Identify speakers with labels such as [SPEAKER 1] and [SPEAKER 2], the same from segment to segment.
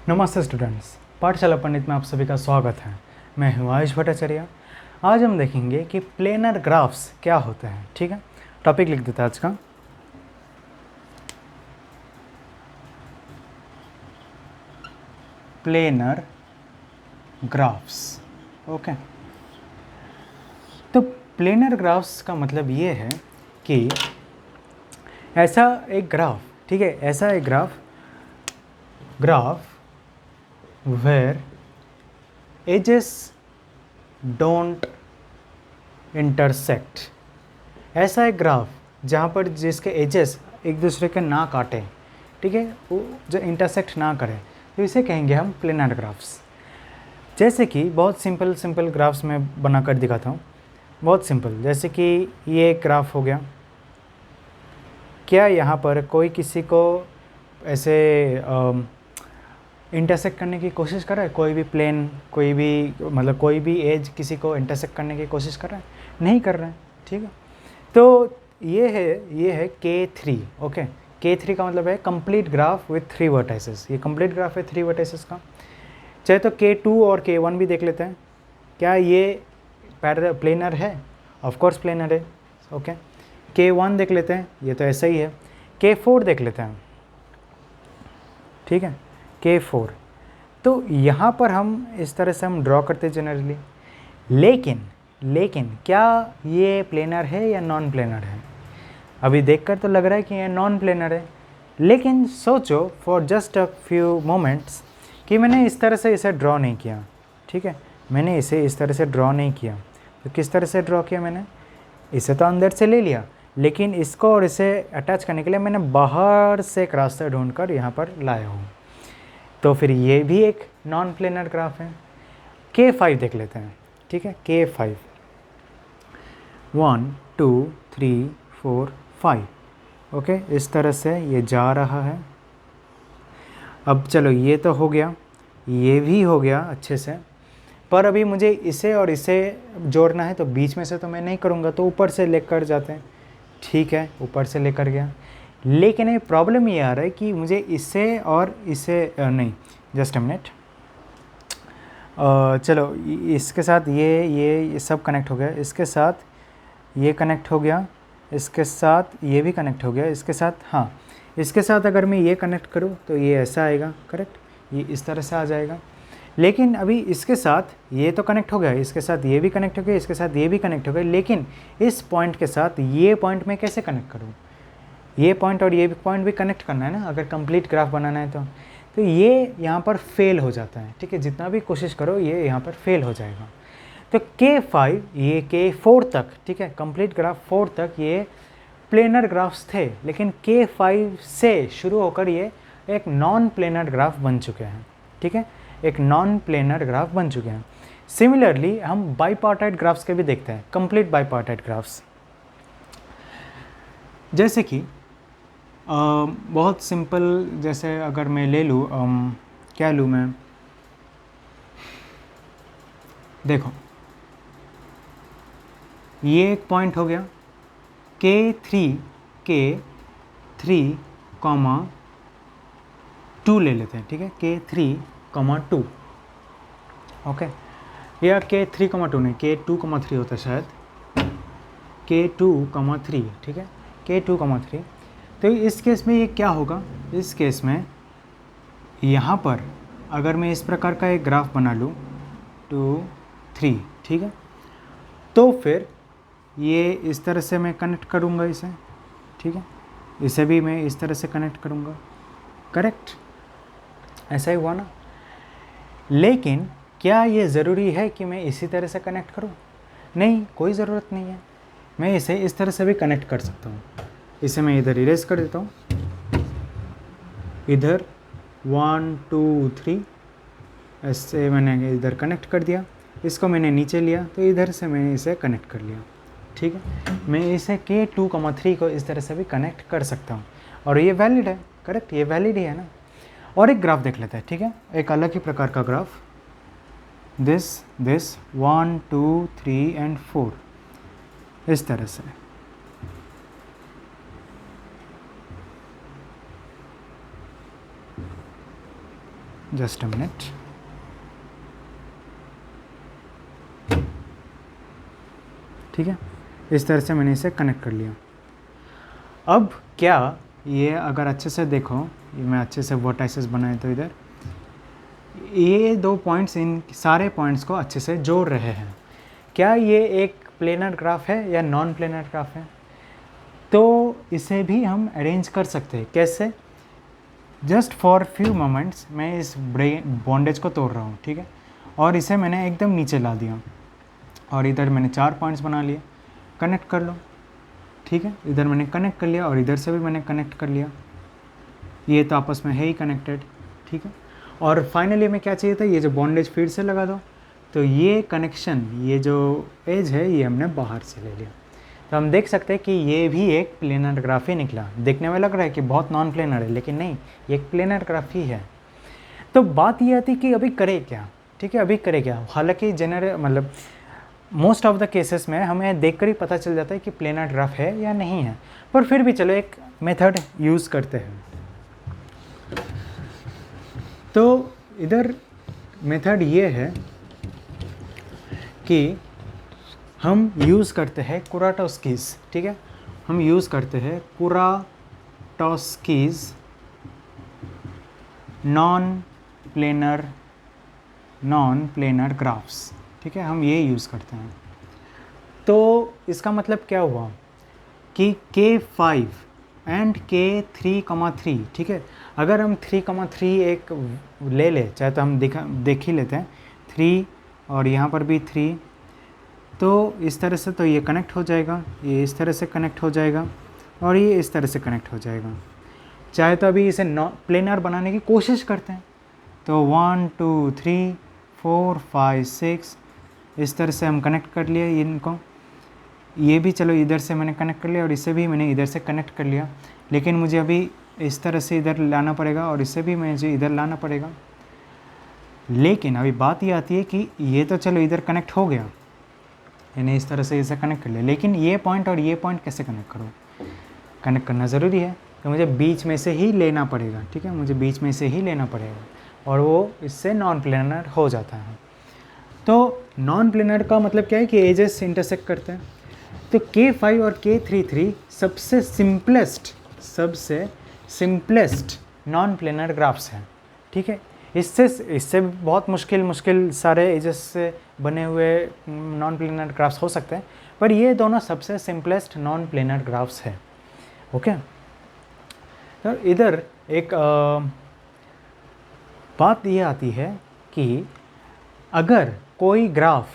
[SPEAKER 1] नमस्ते स्टूडेंट्स, पाठशाला पंडित में आप सभी का स्वागत है। मैं हूँ आयुष भट्टाचार्य। आज हम देखेंगे कि प्लेनर ग्राफ्स क्या होते हैं। ठीक है, टॉपिक लिख देता है आज का। Planar graphs. ओके, तो प्लेनर ग्राफ्स का मतलब ये है कि ऐसा एक ग्राफ, ठीक है, ऐसा एक graph where axes don't intersect. ऐसा एक ग्राफ जहाँ पर जिसके एजेस एक दूसरे के ना काटें, ठीक है, वो जो इंटरसेक्ट ना करें, तो इसे कहेंगे हम प्लेनर ग्राफ्स। जैसे कि बहुत सिंपल ग्राफ्स मैं बनाकर दिखाता हूँ। बहुत सिंपल, जैसे कि ये एक ग्राफ हो गया। क्या यहाँ पर कोई किसी को ऐसे इंटरसेक्ट करने की कोशिश कर रहा है? कोई भी प्लेन, कोई भी मतलब कोई भी एज किसी को इंटरसेक्ट करने की कोशिश कर रहा है? नहीं कर रहा है। ठीक है, तो ये है K3। ओके, K3 का मतलब है कंप्लीट ग्राफ विथ 3 वर्टाइसेस। ये कंप्लीट ग्राफ है 3 वर्टाइसेस का। चाहे तो K2 और K1 भी देख लेते हैं। क्या ये प्लेनर है? ऑफ कोर्स प्लेनर है। ओके, K1 देख लेते हैं, ये तो ऐसा ही है। K4 देख लेते हैं। ठीक है, K4। तो यहाँ पर हम इस तरह से हम ड्रॉ करते जनरली। लेकिन क्या ये प्लेनर है या नॉन प्लेनर है? अभी देखकर तो लग रहा है कि ये नॉन प्लेनर है, लेकिन सोचो for just a few moments कि मैंने इस तरह से इसे ड्रॉ नहीं किया। ठीक है, मैंने इसे इस तरह से ड्रॉ नहीं किया, तो किस तरह से ड्रॉ किया मैंने? इसे तो अंदर से ले लिया, लेकिन इसको और इसे अटैच करने के लिए मैंने बाहर से एक रास्ता ढूंढकर यहाँ पर लाया हूँ। तो फिर ये भी एक नॉन प्लेनर ग्राफ है। K5 देख लेते हैं। ठीक है, K5 1 2 3 4 5। ओके, इस तरह से ये जा रहा है। अब चलो, ये तो हो गया, ये भी हो गया अच्छे से, पर अभी मुझे इसे और इसे जोड़ना है, तो बीच में से तो मैं नहीं करूँगा, तो ऊपर से लेकर जाते हैं। ठीक है, ऊपर से लेकर गया, लेकिन ये प्रॉब्लम ये आ रहा है कि मुझे इसे और इसे नहीं, जस्ट अ मिनट। चलो, इसके साथ ये सब कनेक्ट हो गया, इसके साथ ये कनेक्ट हो गया, इसके साथ ये भी कनेक्ट हो गया, इसके साथ, हाँ, इसके साथ अगर मैं ये कनेक्ट करूँ तो ये ऐसा आएगा, करेक्ट, ये इस तरह से आ जाएगा। लेकिन अभी इसके साथ ये तो कनेक्ट हो गया, इसके साथ ये भी कनेक्ट हो गया, इसके साथ ये भी कनेक्ट हो गया, लेकिन इस पॉइंट के साथ ये पॉइंट मैं कैसे कनेक्ट करूँ? ये पॉइंट और ये पॉइंट भी कनेक्ट करना है ना, अगर कंप्लीट ग्राफ बनाना है तो ये यहाँ पर फेल हो जाता है। ठीक है, जितना भी कोशिश करो ये यहाँ पर फेल हो जाएगा। तो K5 ये K4 तक, ठीक है, कंप्लीट ग्राफ 4 तक ये प्लेनर ग्राफ्स थे, लेकिन K5 से शुरू होकर ये एक नॉन प्लेनर ग्राफ बन चुके हैं। ठीक है, एक नॉन प्लेनर ग्राफ बन चुके हैं। सिमिलरली हम बाईपार्टाइट ग्राफ्स के भी देखते हैं, कंप्लीट बाईपार्टाइट ग्राफ्स। जैसे कि बहुत सिंपल, जैसे अगर मैं ले लूँ, क्या लूँ मैं, देखो, ये एक पॉइंट हो गया K3 2 ले लेते हैं। ठीक है, K3 2। ओके, या K3 2 नहीं, K2 3 होता है शायद, K2 3। ठीक है, K2 3। तो इस केस में ये क्या होगा? इस केस में यहाँ पर अगर मैं इस प्रकार का एक ग्राफ बना लूँ 2 3, ठीक है, तो फिर ये इस तरह से मैं कनेक्ट करूँगा इसे। ठीक है, इसे भी मैं इस तरह से कनेक्ट करूँगा, करेक्ट, ऐसा ही हुआ ना। लेकिन क्या ये ज़रूरी है कि मैं इसी तरह से कनेक्ट करूँ? नहीं, कोई ज़रूरत नहीं है, मैं इसे इस तरह से भी कनेक्ट कर सकता हूँ। इसे मैं इधर इरेज कर देता हूँ, इधर 1 2 3 ऐसे मैंने इधर कनेक्ट कर दिया, इसको मैंने नीचे लिया, तो इधर से मैंने इसे कनेक्ट कर लिया। ठीक है, मैं इसे K2 3 को इस तरह से भी कनेक्ट कर सकता हूँ, और ये वैलिड है, करेक्ट, ये वैलिड ही है ना। और एक ग्राफ देख लेते हैं। ठीक है, एक अलग ही प्रकार का ग्राफ, दिस 1 2 3 एंड 4, इस तरह से। Just a minute. ठीक है, इस तरह से मैंने इसे कनेक्ट कर लिया। अब क्या ये अगर अच्छे से देखो, ये मैं अच्छे से वर्टाइसेस बनाए तो इधर ये 2 पॉइंट्स इन सारे पॉइंट्स को अच्छे से जोड़ रहे हैं। क्या ये एक प्लेनर ग्राफ है या नॉन प्लेनर ग्राफ है? तो इसे भी हम अरेंज कर सकते हैं। कैसे? जस्ट फॉर फ्यू मोमेंट्स मैं इस बॉन्डेज को तोड़ रहा हूँ, ठीक है, और इसे मैंने एकदम नीचे ला दिया और इधर मैंने 4 पॉइंट्स बना लिए। कनेक्ट कर लो, ठीक है, इधर मैंने कनेक्ट कर लिया और इधर से भी मैंने कनेक्ट कर लिया। ये तो आपस में है ही कनेक्टेड, ठीक है। और फाइनली हमें क्या चाहिए था, ये जो बॉन्डेज फिर से लगा दो। तो ये कनेक्शन, ये जो एज है, ये हमने बाहर से ले लिया। तो हम देख सकते हैं कि ये भी एक प्लेनर ग्राफ ही निकला। देखने में लग रहा है कि बहुत नॉन प्लेनर है, लेकिन नहीं, ये एक प्लेनर ग्राफ ही है। तो बात ये आती कि अभी करे क्या, ठीक है, अभी करे क्या। हालांकि मतलब मोस्ट ऑफ द केसेस में हमें देखकर ही पता चल जाता है कि प्लेनर ग्राफ है या नहीं है, पर फिर भी चलो एक मेथड यूज़ करते हैं। तो इधर मेथड ये है कि हम यूज़ करते हैं कुराटोस्कीज, ठीक है, हम यूज़ करते हैं कुराटोस्कीज नॉन प्लेनर ग्राफ्स, ठीक है, हम ये यूज़ करते हैं। तो इसका मतलब क्या हुआ कि K5 एंड K3,3, ठीक है, अगर हम 3,3 एक ले ले, चाहे तो हम देख ही लेते हैं 3 और यहाँ पर भी 3, तो इस तरह से तो ये कनेक्ट हो जाएगा, ये इस तरह से कनेक्ट हो जाएगा और ये इस तरह से कनेक्ट हो जाएगा। चाहे तो अभी इसे प्लेनर बनाने की कोशिश करते हैं। तो 1 2 3 4 5 6 इस तरह से हम कनेक्ट कर लिए इनको। ये भी चलो इधर से मैंने कनेक्ट कर लिया और इसे भी मैंने इधर से कनेक्ट कर लिया, लेकिन मुझे अभी इस तरह से इधर लाना पड़ेगा और इसे भी मुझे इधर लाना पड़ेगा। लेकिन अभी बात ये आती है कि ये तो चलो इधर कनेक्ट हो गया, यानी इस तरह से इसे कनेक्ट कर लिया, लेकिन ये पॉइंट और ये पॉइंट कैसे कनेक्ट करूँ? कनेक्ट करना ज़रूरी है, तो मुझे बीच में से ही लेना पड़ेगा, ठीक है, मुझे बीच में से ही लेना पड़ेगा और वो इससे नॉन प्लेनर हो जाता है। तो नॉन प्लेनर का मतलब क्या है कि एजेस इंटरसेक्ट करते हैं। तो K5 और K33 सबसे सिंपलेस्ट नॉन प्लेनर ग्राफ्स हैं, ठीक है। इससे बहुत मुश्किल सारे एजेस से बने हुए नॉन प्लेनर ग्राफ्स हो सकते हैं, पर ये दोनों सबसे सिंपलेस्ट नॉन प्लेनर ग्राफ्स हैं, ओके। तो इधर एक बात ये आती है कि अगर कोई ग्राफ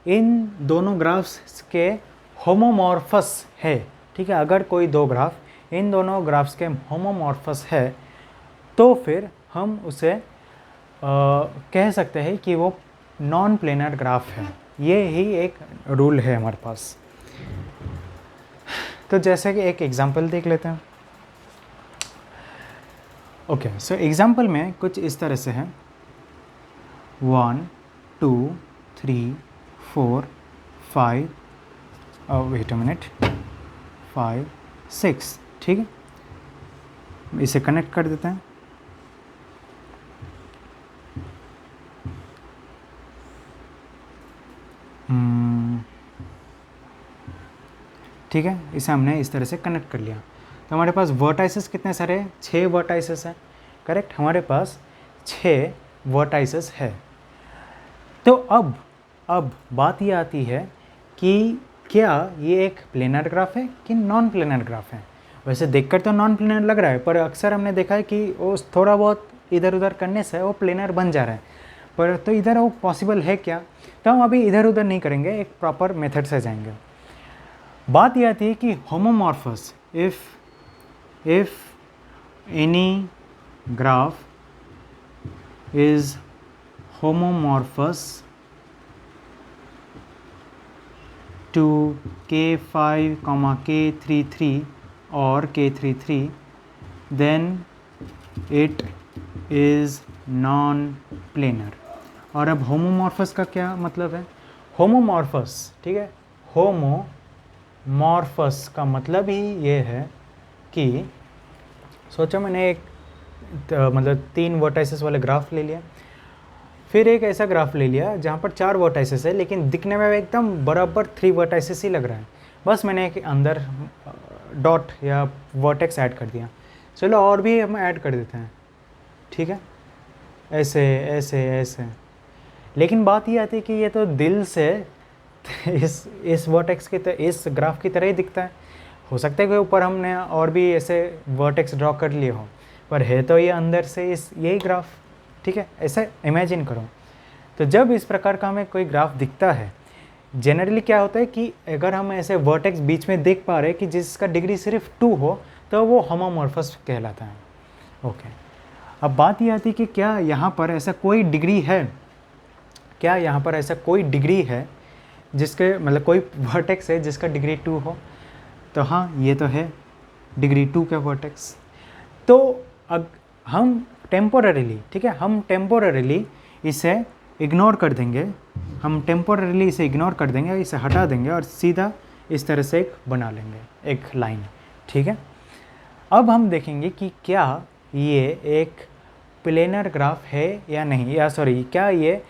[SPEAKER 1] इन दोनों ग्राफ्स के होमोमॉर्फस है, ठीक है, अगर कोई दो ग्राफ इन दोनों ग्राफ्स के होमोमॉर्फस है, तो फिर हम उसे कह सकते हैं कि वो नॉन प्लेनर ग्राफ है। ये ही एक रूल है हमारे पास। तो जैसे कि एक एग्जांपल देख लेते हैं। ओके, सो एग्जांपल में कुछ इस तरह से है 1 2 3 4 5 वेट अ मिनट 5 6, ठीक है, इसे कनेक्ट कर देते हैं। ठीक है, इसे हमने इस तरह से कनेक्ट कर लिया। तो हमारे पास वर्टाइसेस कितने सारे हैं? 6 वर्टाइसेस हैं, करेक्ट, हमारे पास 6 वर्टाइसेस है। तो अब बात ये आती है कि क्या ये एक प्लेनर ग्राफ है कि नॉन प्लेनर ग्राफ है। वैसे देखकर तो नॉन प्लेनर लग रहा है, पर अक्सर हमने देखा है कि वो थोड़ा बहुत इधर उधर करने से वो प्लेनर बन जा रहा है, पर तो इधर वो पॉसिबल है क्या? तो हम अभी इधर उधर नहीं करेंगे, एक प्रॉपर मेथड से जाएंगे। बात यह आती है कि homomorphous, if any graph is homomorphous to K5, K33 or K33, then it is non-planar। और अब होमोमॉर्फस का क्या मतलब है? होमोमॉर्फस, ठीक है, होमोमॉर्फस का मतलब ही ये है कि सोचो मैंने एक मतलब 3 वर्टाइसेस वाला ग्राफ ले लिया। फिर एक ऐसा ग्राफ ले लिया जहाँ पर 4 वर्टाइसेस है लेकिन दिखने में एकदम बराबर 3 वर्टाइसेस ही लग रहा है। बस मैंने एक अंदर डॉट या वर्टेक्स ऐड कर दिया। चलो और भी हम ऐड कर देते हैं, ठीक है, ऐसे ऐसे ऐसे। लेकिन बात ये आती है कि ये तो दिल से इस वर्टेक्स की इस ग्राफ की तरह ही दिखता है। हो सकता है कि ऊपर हमने और भी ऐसे वर्टेक्स ड्रॉ कर लिए हो, पर है तो ये अंदर से यही ग्राफ, ठीक है, ऐसे इमेजिन करो। तो जब इस प्रकार का हमें कोई ग्राफ दिखता है, जनरली क्या होता है कि अगर हम ऐसे वर्टेक्स बीच में देख पा रहे हैं कि जिसका डिग्री सिर्फ 2 हो तो वो होमोमॉर्फस कहलाता है। ओके, अब बात ये आती है कि क्या यहाँ पर ऐसा कोई डिग्री है, क्या यहाँ पर ऐसा कोई डिग्री है जिसके मतलब कोई वर्टेक्स है जिसका डिग्री 2 हो? तो हाँ, ये तो है डिग्री 2 का वर्टेक्स। तो अब हम टेम्पोररीली, ठीक है, हम टेम्पोररीली इसे इग्नोर कर देंगे, हम टेम्पोररीली इसे इग्नोर कर देंगे, इसे हटा देंगे और सीधा इस तरह से एक बना लेंगे, एक लाइन, ठीक है। अब हम देखेंगे कि क्या ये एक प्लेनर ग्राफ है या नहीं, या सॉरी क्या ये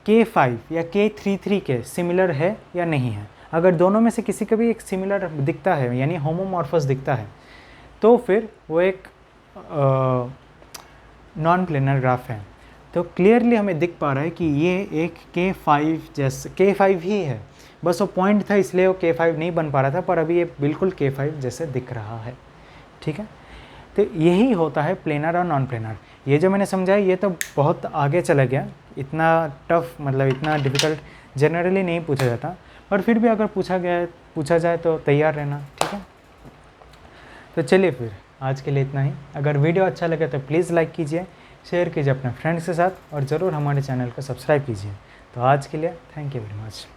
[SPEAKER 1] K5 या K33 के सिमिलर है या नहीं है। अगर दोनों में से किसी का भी एक सिमिलर दिखता है यानी होमोमॉर्फस दिखता है तो फिर वो एक नॉन प्लेनर ग्राफ है। तो क्लियरली हमें दिख पा रहा है कि ये एक K5 जैसे K5 ही है, बस वो पॉइंट था इसलिए वो K5 नहीं बन पा रहा था, पर अभी ये बिल्कुल K5 जैसे दिख रहा है, ठीक है। तो यही होता है प्लेनर और नॉन प्लेनर। ये जो मैंने समझाया ये तो बहुत आगे चला गया, इतना टफ मतलब इतना डिफ़िकल्ट जनरली नहीं पूछा जाता, पर फिर भी अगर पूछा जाए तो तैयार रहना, ठीक है। तो चलिए फिर आज के लिए इतना ही। अगर वीडियो अच्छा लगे तो प्लीज़ लाइक कीजिए, शेयर कीजिए अपने फ्रेंड्स के साथ और ज़रूर हमारे चैनल को सब्सक्राइब कीजिए। तो आज के लिए थैंक यू वेरी मच।